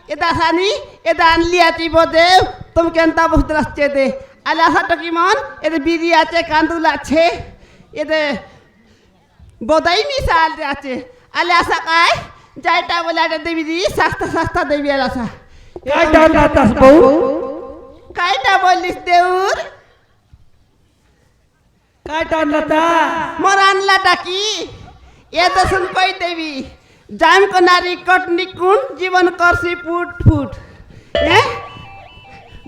এটা সানি এটা আনলি আছি বোধে তুমি কেনতা বসতে আসছে দে আলে আসাটা কি মন এতে বিড়ি আছে কান্দুল আছে এতে বোধাই মিশাল আছে আলে আসা কায় যাইটা বলে এটা দেবি দি সস্তা সস্তা দেবি আর আসা কাইটা নাতাস বউ কাইটা বলিস দেউর কাইটা নাতা মোর আনলাটা কি এ তো শুন কই দেবি জাম কো নারী কটনি কুন জীবন করছি ফুট ফুট হ্যাঁ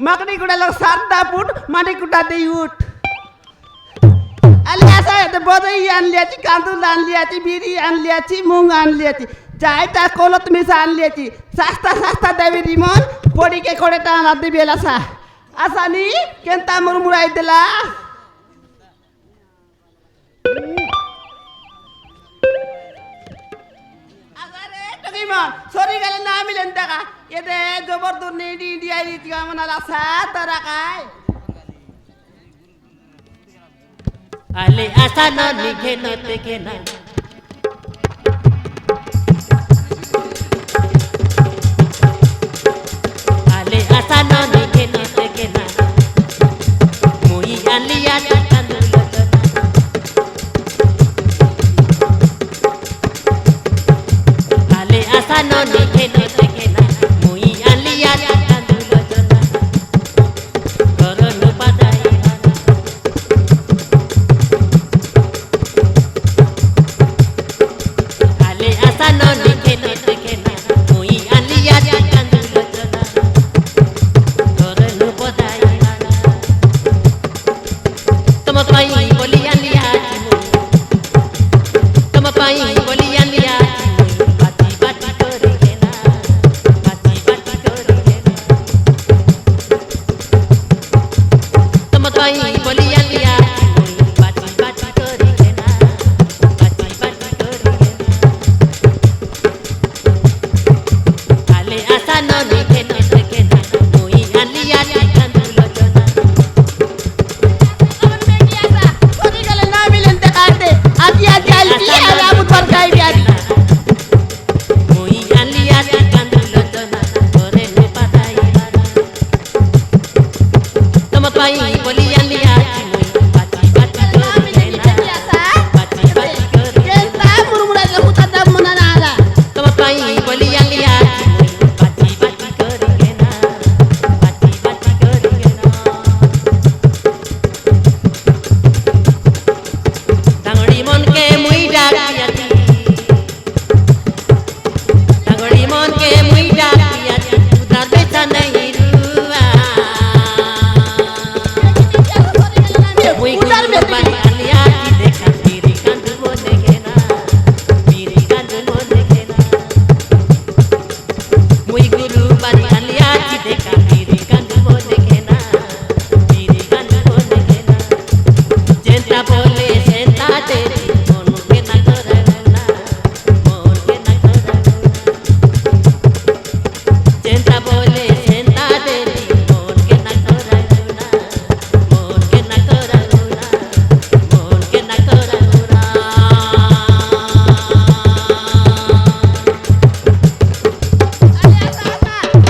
মাকড়ি গুড়া লোক সাতটা ফুট মাটি কুটা দেই উঠ আলে আসা এতে বদই আনলি আছি কান্দুল আনলি আছি বিড়ি আনলি আছি মুং আনলি আছি যাইটা কলত মিশা আনলি আছি সস্তা সস্তা দেবি রিমন পড়িকে করে টানা দিবি এলাসা আসানি কেনতা মুরমুরাই দিলা সরি গেলে না মিলেন টাকা এতে জবরদস্ত নেই দিয়াই দিতি আমার আশা তারা কায় আলে আসা না নিঘে না দেখে না আলে আসা না নিঘে না দেখে না মুই আলিয়া কান্দুল আলে আসা না নিঘে না দেখে না মুই আলিয়া কান্দুল করল বাদাই আলে আসা না নিঘে না দেখে না মুই আলিয়া কান্দুল করল বাদাই তম পাই বলি আলিয়া তম পাই বলি আলিয়া বাতি বাতি করে গেলা বাতি বাতি করে গেলা তম পাই বলি আলিয়া বাতি বাতি করে গেলা বাতি বাতি করে গেলা আলে আসা না নিঘে না দেখে না মুই আলিয়া কান্দুল জনা আমার বেটি আসা সরি গেলে না মিলেন টাকা দে আজি আজি আলতি আর আবু তোর গাই বিয়ারি মুই আলিয়া কান্দুল জনা করে নে পাতাই বানা তম পাই বলি আলিয়া মুই বাতি বাতি না করে মিলেন গেলা বেটি আসা বাতি বাতি করে কেনতা মুরমুরাই হুতা দাম মনা না আলা তম পাই বলি আলিয়া মুই বাতি বাতি করে গেলা বাতি বাতি করে গেলা ডাঙড়ি মনকে মুই ডাকিয়াছি ডাঙড়ি মনকে মুই ডাকিয়াছি উদার বেচা নাই রুয়া মুই উদার গুরু বেটি বাড়ি আলিয়া কি দেখা বিরি কান্দু বলে গেনা বিরি কান্দু বলে গেনা মুই গুরু বাড়ি আলিয়া কি দেখা বিরি কান্দু বলে গেনা বিরি কান্দু বলে গেনা যেটা বলে সেটা তেরি মনকে না করাবো না মনকে না করাবো না যেটা বলে সেটা তেরি মনকে না করাবো না মনকে না করাবো না মনকে না করাবো না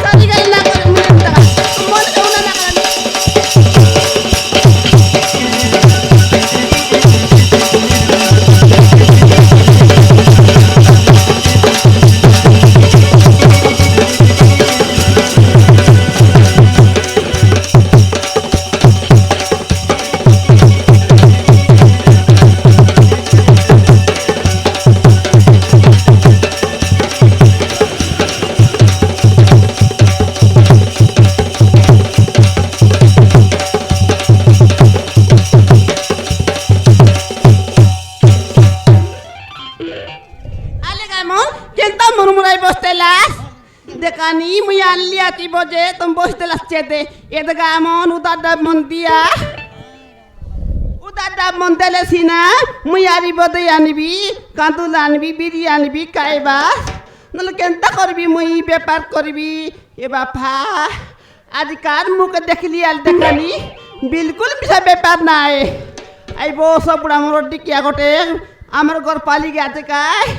সরি গেলে না করে মিলেন টাকা মন কেমন না করে আলে কেমন কেনতা মুরমুরাই বসতে লাস দেখানি মুই আনলি আছি বজে তুমি বসতে লাগছে দে এতে কেমন উদার ডাব মন দিয়া উদার ডাব মন দিলে সিনা মুই আরি বদই আনবি কাঁদুল আনবি বিড়ি আনবি কাইবা নহলে কেনতা করবি মুই বেপার করবি এ বাপা আজকাল মুখে দেখলি আর দেখানি বিলকুল মিশা বেপার নাই আইব সব বুড়া মোর ডিকিয়া গটে আমার ঘর পালি গেছে কায়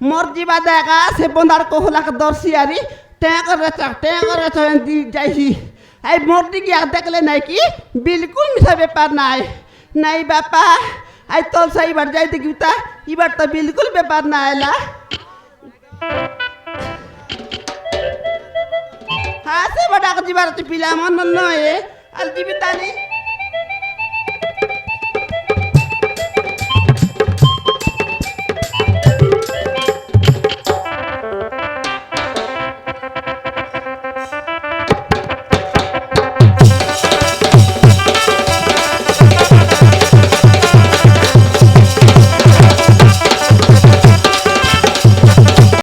মোর জিবা দেখা সে বন্ধার কহলাকে দর্শি আরি ট্যাঁ করে যাইছি এই মোটি কি দেখলে নাই কি বিলকুল মিশা ব্যাপার নাই নাই বাপা আই তোল সাইবার যাই দেখি তা এবার তো বিলকুল ব্যাপার না এলা হ্যাঁ সে বড় জিবার পিলা মন নয় আর দিবি তানি